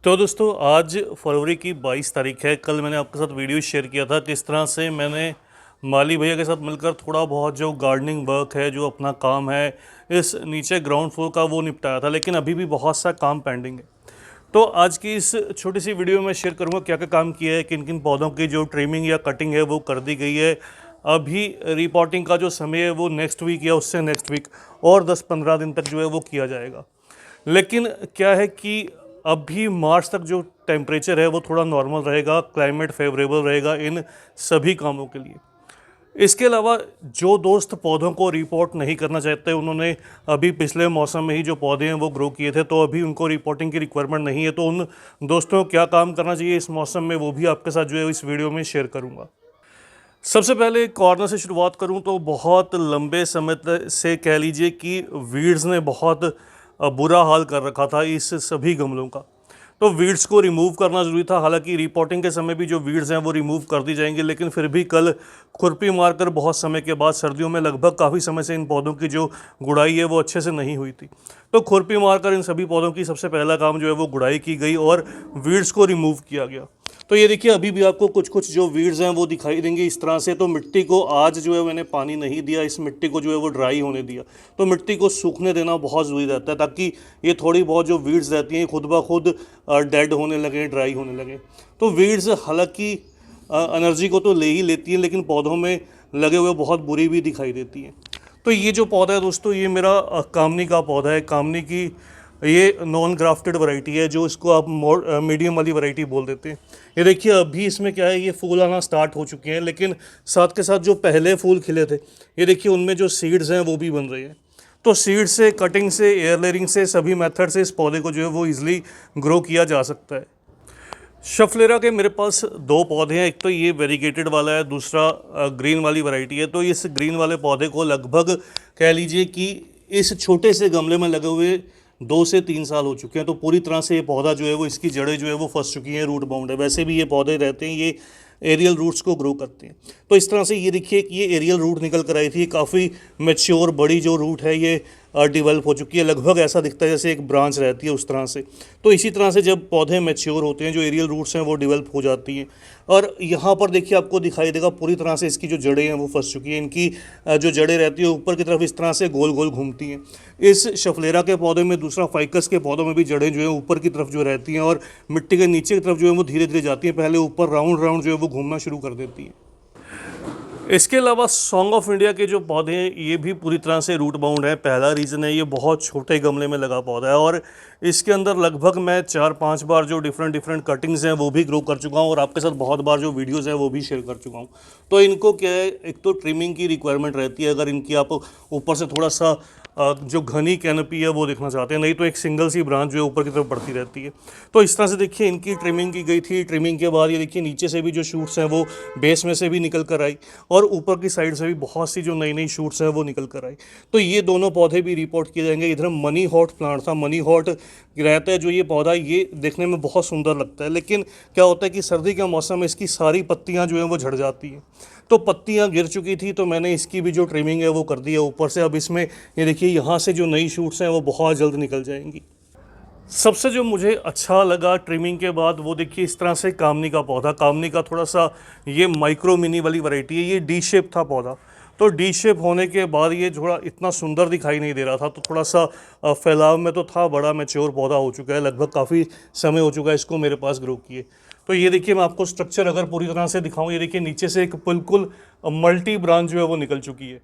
तो दोस्तों आज फरवरी की 22 तारीख है। कल मैंने आपके साथ वीडियो शेयर किया था किस तरह से मैंने माली भैया के साथ मिलकर थोड़ा बहुत जो गार्डनिंग वर्क है, जो अपना काम है इस नीचे ग्राउंड फ्लोर का, वो निपटाया था। लेकिन अभी भी बहुत सा काम पेंडिंग है। तो आज की इस छोटी सी वीडियो में शेयर करूँगा क्या क्या काम किया है, किन किन पौधों की जो ट्रिमिंग या कटिंग है वो कर दी गई है। अभी रिपोर्टिंग का जो समय है वो नेक्स्ट वीक या उससे नेक्स्ट वीक और 10-15 दिन तक जो है वो किया जाएगा। लेकिन क्या है कि अभी मार्च तक जो टेम्परेचर है वो थोड़ा नॉर्मल रहेगा, क्लाइमेट फेवरेबल रहेगा इन सभी कामों के लिए। इसके अलावा जो दोस्त पौधों को रिपोर्ट नहीं करना चाहते, उन्होंने अभी पिछले मौसम में ही जो पौधे हैं वो ग्रो किए थे, तो अभी उनको रिपोर्टिंग की रिक्वायरमेंट नहीं है। तो उन दोस्तों को क्या काम करना चाहिए इस मौसम में, वो भी आपके साथ जो है इस वीडियो में शेयर करूँगा। सबसे पहले कॉर्नर से शुरुआत करूं तो बहुत लंबे समय से कह लीजिए कि वीड्स ने बहुत बुरा हाल कर रखा था इस सभी गमलों का। तो वीड्स को रिमूव करना ज़रूरी था। हालांकि रिपोर्टिंग के समय भी जो वीड्स हैं वो रिमूव कर दी जाएंगी, लेकिन फिर भी कल खुरपी मारकर बहुत समय के बाद, सर्दियों में लगभग काफ़ी समय से इन पौधों की जो गुड़ाई है वो अच्छे से नहीं हुई थी। तो खुरपी मारकर इन सभी पौधों की सबसे पहला काम जो है वो गुड़ाई की गई और वीड्स को रिमूव किया गया। तो ये देखिए अभी भी आपको कुछ कुछ जो वीड्स हैं वो दिखाई देंगे इस तरह से। तो मिट्टी को आज जो है मैंने पानी नहीं दिया, इस मिट्टी को जो है वो ड्राई होने दिया। तो मिट्टी को सूखने देना बहुत ज़रूरी रहता है, ताकि ये थोड़ी बहुत जो वीड्स रहती हैं खुद ब खुद डेड होने लगे, ड्राई होने लगे। तो वीड्स हालांकि एनर्जी को तो ले ही लेती हैं, लेकिन पौधों में लगे हुए बहुत बुरी भी दिखाई देती हैं। तो ये जो पौधा है दोस्तों, ये मेरा कामनी का पौधा है। कामनी की ये नॉन ग्राफ्टेड वैरायटी है, जो इसको आप मीडियम वाली वैरायटी बोल देते हैं। ये देखिए अभी इसमें क्या है, ये फूल आना स्टार्ट हो चुके हैं, लेकिन साथ के साथ जो पहले फूल खिले थे, ये देखिए उनमें जो सीड्स हैं वो भी बन रहे हैं। तो सीड से, कटिंग से, एयर लेयरिंग से, सभी मेथड से इस पौधे को जो है वो ईजिली ग्रो किया जा सकता है। शफलेरा के मेरे पास दो पौधे हैं। एक तो ये वेरीगेटेड वाला है, दूसरा ग्रीन वाली वैरायटी है। तो इस ग्रीन वाले पौधे को लगभग कह लीजिए कि इस छोटे से गमले में लगे हुए 2 से 3 साल हो चुके हैं। तो पूरी तरह से ये पौधा जो है वो, इसकी जड़ें जो है वो फंस चुकी हैं, रूट बाउंड है। वैसे भी ये पौधे रहते हैं, ये एरियल रूट्स को ग्रो करते हैं। तो इस तरह से ये देखिए कि ये एरियल रूट निकल कर आई थी। काफ़ी मैच्योर बड़ी जो रूट है ये डेवलप हो चुकी है। लगभग ऐसा दिखता है जैसे एक ब्रांच रहती है उस तरह से। तो इसी तरह से जब पौधे मैच्योर होते हैं, जो एरियल रूट्स हैं वो डेवलप हो जाती हैं। और यहाँ पर देखिए आपको दिखाई देगा पूरी तरह से इसकी जो जड़ें हैं वो फंस चुकी हैं। इनकी जो जड़ें रहती हैं ऊपर की तरफ इस तरह से गोल गोल घूमती हैं। इस शफलेरा के पौधे में, दूसरा फाइकस के पौधों में भी जड़ें जो है ऊपर की तरफ जो रहती हैं और मिट्टी के नीचे की तरफ जो है वो धीरे धीरे जाती हैं। पहले ऊपर राउंड राउंड जो है वो घूमना शुरू कर देती हैं। इसके अलावा सॉन्ग ऑफ इंडिया के जो पौधे हैं ये भी पूरी तरह से रूट बाउंड है। पहला रीज़न है, ये बहुत छोटे गमले में लगा पौधा है और इसके अंदर लगभग मैं 4-5 बार जो डिफरेंट कटिंग्स हैं वो भी ग्रो कर चुका हूँ और आपके साथ बहुत बार जो वीडियोस हैं वो भी शेयर कर चुका हूँ। तो इनको क्या है, एक तो ट्रिमिंग की रिक्वायरमेंट रहती है। अगर इनकी आप ऊपर से थोड़ा सा जो घनी कैनपी है वो देखना चाहते हैं, नहीं तो एक सिंगल सी ब्रांच जो है ऊपर की तरफ बढ़ती रहती है। तो इस तरह से देखिए इनकी ट्रिमिंग की गई थी। ट्रिमिंग के बाद ये देखिए नीचे से भी जो शूट्स हैं वो बेस में से भी निकल कर आई और ऊपर की साइड से भी बहुत सी जो नई नई शूट्स हैं वो निकल कर आई। तो ये दोनों पौधे भी रिपोर्ट किए जाएंगे। इधर मनी हॉट प्लांट था। मनी हॉट रहता है जो ये पौधा, ये देखने में बहुत सुंदर लगता है, लेकिन क्या होता है कि सर्दी का मौसम में इसकी सारी पत्तियां जो हैं वो झड़ जाती हैं। तो पत्तियां गिर चुकी थी, तो मैंने इसकी भी जो ट्रिमिंग है वो कर दी है ऊपर से। अब इसमें ये देखिए यहाँ से जो नई शूट्स हैं वो बहुत जल्द निकल जाएंगी। सबसे जो मुझे अच्छा लगा ट्रिमिंग के बाद, वो देखिए इस तरह से कामनी का पौधा। कामनी का थोड़ा सा ये माइक्रो मिनी वाली वैरायटी है। ये डी शेप था पौधा, तो डी शेप होने के बाद ये थोड़ा इतना सुंदर दिखाई नहीं दे रहा था। तो थोड़ा सा फैलाव में तो था, बड़ा मैच्योर पौधा हो चुका है, लगभग काफ़ी समय हो चुका है इसको मेरे पास ग्रो किए। तो ये देखिए मैं आपको स्ट्रक्चर अगर पूरी तरह से दिखाऊं, ये देखिए नीचे से एक बिल्कुल मल्टी ब्रांच जो है वो निकल चुकी है।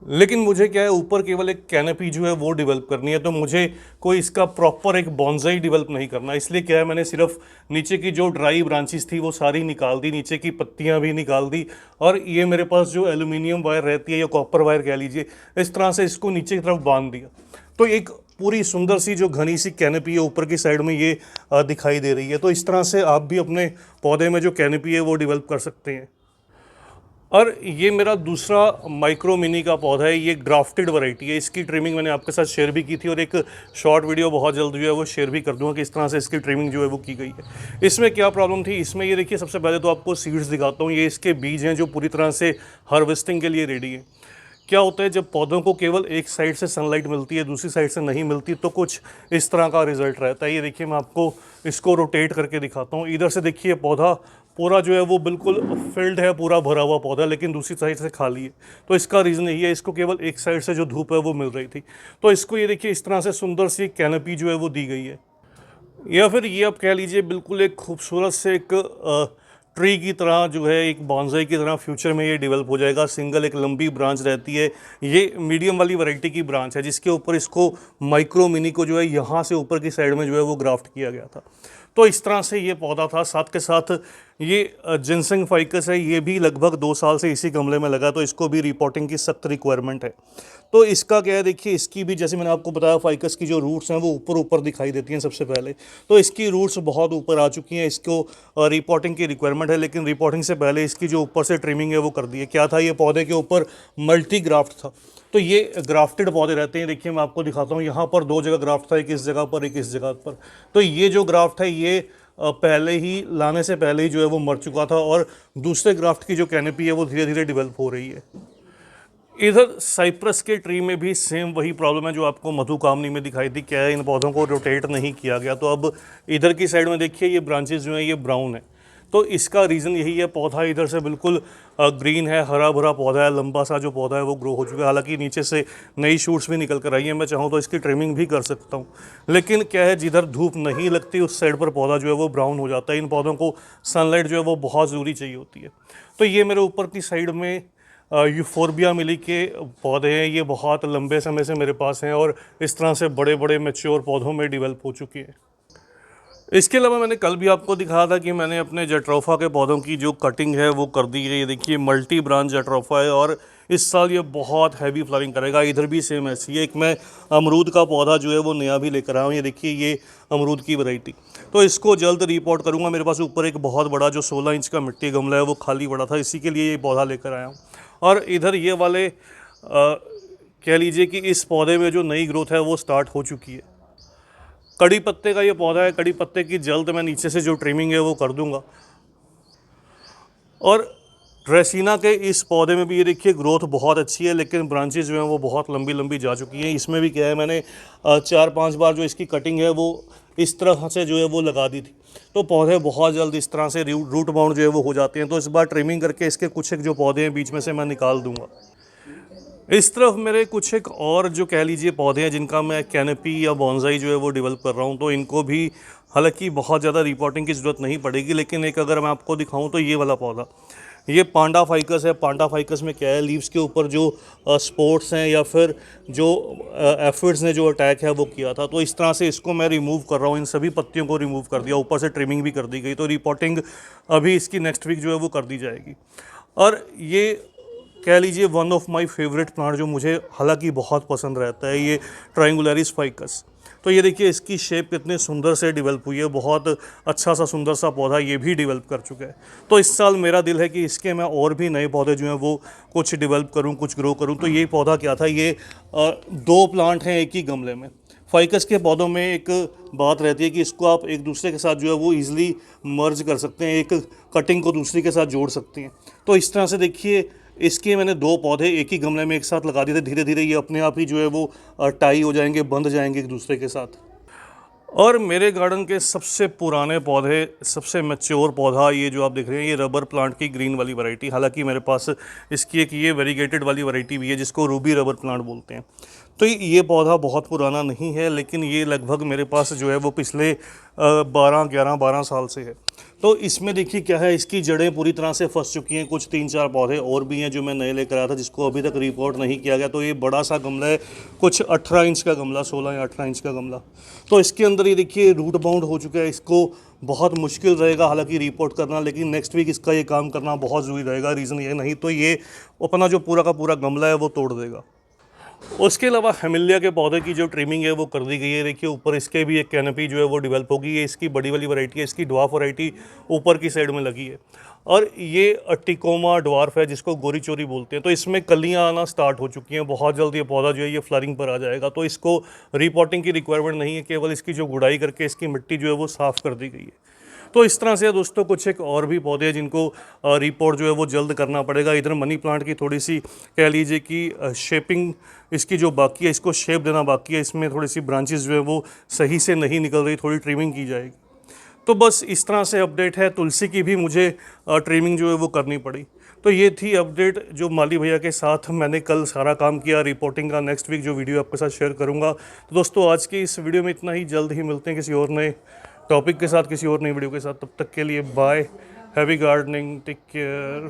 लेकिन मुझे क्या है, ऊपर केवल एक कैनपी जो है वो डेवलप करनी है। तो मुझे कोई इसका प्रॉपर एक बॉन्साई डेवलप नहीं करना। इसलिए क्या है, मैंने सिर्फ नीचे की जो ड्राई ब्रांचेस थी वो सारी निकाल दी, नीचे की पत्तियां भी निकाल दी। और ये मेरे पास जो एल्यूमिनियम वायर रहती है या कॉपर वायर कह लीजिए, इस तरह से इसको नीचे की तरफ बांध दिया। तो एक पूरी सुंदर सी जो घनी सी कैनपी है ऊपर की साइड में ये दिखाई दे रही है। तो इस तरह से आप भी अपने पौधे में जो कैनपी है वो डेवलप कर सकते हैं। और ये मेरा दूसरा माइक्रो मिनी का पौधा है। ये ग्राफ्टेड वैरायटी है। इसकी ट्रिमिंग मैंने आपके साथ शेयर भी की थी और एक शॉर्ट वीडियो बहुत जल्द जो है वो शेयर भी कर दूंगा कि इस तरह से इसकी ट्रिमिंग जो है वो की गई है। इसमें क्या प्रॉब्लम थी, इसमें ये देखिए सबसे पहले तो आपको सीड्स दिखाता हूँ। ये इसके बीज हैं जो पूरी तरह से हार्वेस्टिंग के लिए रेडी है। क्या होता है जब पौधों को केवल एक साइड से सनलाइट मिलती है, दूसरी साइड से नहीं मिलती, तो कुछ इस तरह का रिजल्ट रहता है। ये देखिए, मैं आपको इसको रोटेट करके दिखाता हूँ। इधर से देखिए पौधा पूरा जो है वो बिल्कुल फील्ड है, पूरा भरा हुआ पौधा, लेकिन दूसरी साइड से खाली है। तो इसका रीज़न यही है, इसको केवल एक साइड से जो धूप है वो मिल रही थी। तो इसको ये देखिए इस तरह से सुंदर सी कैनोपी जो है वो दी गई है, या फिर ये आप कह लीजिए बिल्कुल एक खूबसूरत से एक ट्री की तरह जो है, एक बॉन्साई की तरह फ्यूचर में ये डेवलप हो जाएगा। सिंगल एक लंबी ब्रांच रहती है, ये मीडियम वाली वैरायटी की ब्रांच है, जिसके ऊपर इसको माइक्रो मिनी को जो है यहाँ से ऊपर की साइड में जो है वो ग्राफ्ट किया गया था। तो इस तरह से ये पौधा था। साथ के साथ ये जिनसिंग फाइकस है, ये भी लगभग 2 साल से इसी गमले में लगा, तो इसको भी रिपोर्टिंग की सख्त रिक्वायरमेंट है। तो इसका क्या है, देखिए इसकी भी, जैसे मैंने आपको बताया, फाइकस की जो रूट्स हैं वो ऊपर ऊपर दिखाई देती हैं सबसे पहले। तो इसकी रूट्स बहुत ऊपर आ चुकी हैं, इसको रिपोर्टिंग की रिक्वायरमेंट है, लेकिन रिपोर्टिंग से पहले इसकी जो ऊपर से ट्रिमिंग है वो कर दी है। क्या था, ये पौधे के ऊपर मल्टी ग्राफ्ट था। तो ये ग्राफ्टेड पौधे रहते हैं। देखिए मैं आपको दिखाता हूँ, यहाँ पर 2 जगह ग्राफ्ट था, एक इस जगह पर, एक इस जगह पर। तो ये जो ग्राफ्ट है ये पहले ही लाने से पहले ही जो है वो मर चुका था, और दूसरे ग्राफ्ट की जो कैनोपी है वो धीरे धीरे डेवलप हो रही है। इधर साइप्रस के ट्री में भी सेम वही प्रॉब्लम है जो आपको मधुकामनी में दिखाई थी। क्या है, इन पौधों को रोटेट नहीं किया गया। तो अब इधर की साइड में देखिए ये ब्रांचेस जो हैं ये ब्राउन है। तो इसका रीज़न यही है, पौधा इधर से बिल्कुल ग्रीन है, हरा भरा पौधा है, लंबा सा जो पौधा है वो ग्रो हो चुका है। हालांकि नीचे से नई शूट्स भी निकल कर आई हैं, मैं चाहूँ तो इसकी ट्रिमिंग भी कर सकता हूँ। लेकिन क्या है, जिधर धूप नहीं लगती उस साइड पर पौधा जो है वो ब्राउन हो जाता है। इन पौधों को सनलाइट जो है वो बहुत ज़रूरी चाहिए होती है। तो ये मेरे ऊपर की साइड में यूफोर्बिया मिली के पौधे हैं। ये बहुत लंबे समय से मेरे पास हैं और इस तरह से बड़े बड़े मैच्योर पौधों में डेवलप हो चुके हैं। इसके अलावा मैंने कल भी आपको दिखाया था कि मैंने अपने जट्रोफा के पौधों की जो कटिंग है वो कर दी है। ये देखिए मल्टी ब्रांच जट्रोफा है और इस साल ये बहुत हैवी फ्लावरिंग करेगा। इधर भी सेम ऐसी है। एक मैं अमरूद का पौधा जो है वो नया भी लेकर आया हूँ। ये देखिए ये अमरूद की वैरायटी। तो इसको जल्द रिपोर्ट करूँगा। मेरे पास ऊपर एक बहुत बड़ा जो 16 इंच का मिट्टी गमला है वो खाली पड़ा था, इसी के लिए ये पौधा लेकर आया हूँ। और इधर ये वाले कह लीजिए कि इस पौधे में जो नई ग्रोथ है वो स्टार्ट हो चुकी है। कड़ी पत्ते का ये पौधा है। कड़ी पत्ते की जल्द मैं नीचे से जो ट्रिमिंग है वो कर दूंगा। और ड्रेसिना के इस पौधे में भी ये देखिए ग्रोथ बहुत अच्छी है, लेकिन ब्रांचेस जो हैं वो बहुत लंबी लंबी जा चुकी हैं। इसमें भी क्या है, मैंने 4-5 बार जो इसकी कटिंग है वो इस तरह से जो है वो लगा दी थी। तो पौधे बहुत जल्द इस तरह से रूट बाउंड जो है वो हो जाते हैं। तो इस बार ट्रिमिंग करके इसके कुछ एक जो पौधे हैं बीच में से मैं निकाल दूंगा। इस तरफ मेरे कुछ एक और जो कह लीजिए पौधे हैं जिनका मैं कैनोपी या बॉन्साई जो है वो डेवलप कर रहा हूँ। तो इनको भी हालांकि बहुत ज़्यादा रिपोर्टिंग की ज़रूरत नहीं पड़ेगी, लेकिन एक अगर मैं आपको दिखाऊं तो ये वाला पौधा, ये पांडा फाइकस है। पांडा फाइकस में क्या है, लीव्स के ऊपर जो स्पॉट्स हैं या फिर जो एफिड्स ने जो अटैक है वो किया था। तो इस तरह से इसको मैं रिमूव कर रहा हूँ। इन सभी पत्तियों को रिमूव कर दिया, ऊपर से ट्रिमिंग भी कर दी गई। तो रिपोर्टिंग अभी इसकी नेक्स्ट वीक जो है वो कर दी जाएगी। और ये कह लीजिए one of my favourite plant जो मुझे हालांकि बहुत पसंद रहता है, ये ट्रायंगुलरिस फाइकस। तो ये देखिए इसकी शेप कितने सुंदर से डेवलप हुई है। बहुत अच्छा सा सुंदर सा पौधा ये भी डेवलप कर चुका है। तो इस साल मेरा दिल है कि इसके मैं और भी नए पौधे जो हैं वो कुछ डेवलप करूं, कुछ ग्रो करूं। तो ये पौधा क्या था, ये 2 प्लांट हैं एक ही गमले में। फाइकस के पौधों में एक बात रहती है कि इसको आप एक दूसरे के साथ जो है वो ईजिली मर्ज कर सकते हैं, एक कटिंग को दूसरी के साथ जोड़ सकते हैं। तो इस तरह से देखिए इसके मैंने 2 पौधे एक ही गमले में एक साथ लगा दिए थे। धीरे धीरे ये अपने आप ही जो है वो टाई हो जाएंगे, बंध जाएंगे एक दूसरे के साथ। और मेरे गार्डन के सबसे पुराने पौधे, सबसे मैच्योर पौधा ये जो आप देख रहे हैं, ये रबर प्लांट की ग्रीन वाली वैरायटी। हालांकि मेरे पास इसकी एक ये वेरीगेटेड वाली वैरायटी भी है जिसको रूबी रबर प्लांट बोलते हैं। तो ये पौधा बहुत पुराना नहीं है, लेकिन ये लगभग मेरे पास जो है वो पिछले 12 साल से है। तो इसमें देखिए क्या है, इसकी जड़ें पूरी तरह से फंस चुकी हैं। कुछ 3-4 पौधे और भी हैं जो मैं नए लेकर आया था जिसको अभी तक रिपोर्ट नहीं किया गया। तो ये बड़ा सा गमला है, कुछ 18 इंच का गमला, 16 या 18 इंच का गमला। तो इसके अंदर ये देखिए रूट बाउंड हो चुका है। इसको बहुत मुश्किल रहेगा हालांकि रिपोर्ट करना, लेकिन नेक्स्ट वीक इसका ये काम करना बहुत ज़रूरी रहेगा। रीज़न ये, नहीं तो ये अपना जो पूरा का पूरा गमला है वो तोड़ देगा। उसके अलावा हेमिलिया के पौधे की जो ट्रिमिंग है वो कर दी गई है। देखिए ऊपर इसके भी एक कैनोपी जो है वो डेवलप होगी। ये इसकी बड़ी वाली वैरायटी है, इसकी ड्वार्फ वैरायटी ऊपर की साइड में लगी है। और ये टिकोमा ड्वार्फ है जिसको गोरी चोरी बोलते हैं। तो इसमें कलियां आना स्टार्ट हो चुकी हैं। बहुत जल्द ये पौधा जो है ये फ्लावरिंग पर आ जाएगा। तो इसको रिपोर्टिंग की रिक्वायरमेंट नहीं है, केवल इसकी जो गुड़ाई करके इसकी मिट्टी जो है वो साफ़ कर दी गई है। तो इस तरह से दोस्तों कुछ एक और भी पौधे हैं जिनको रिपोर्ट जो है वो जल्द करना पड़ेगा। इधर मनी प्लांट की थोड़ी सी कह लीजिए कि शेपिंग इसकी जो बाकी है, इसको शेप देना बाकी है, इसमें थोड़ी सी ब्रांचेस जो है वो सही से नहीं निकल रही, थोड़ी ट्रिमिंग की जाएगी। तो बस इस तरह से अपडेट है। तुलसी की भी मुझे ट्रिमिंग जो है वो करनी पड़ी। तो ये थी अपडेट जो माली भैया के साथ मैंने कल सारा काम किया रिपोर्टिंग का। नेक्स्ट वीक जो वीडियो आपके साथ शेयर करूंगा। तो दोस्तों आज की इस वीडियो में इतना ही। जल्द ही मिलते हैं किसी और नए टॉपिक के साथ, किसी और नई वीडियो के साथ। तब तक के लिए bye, heavy gardening, take care.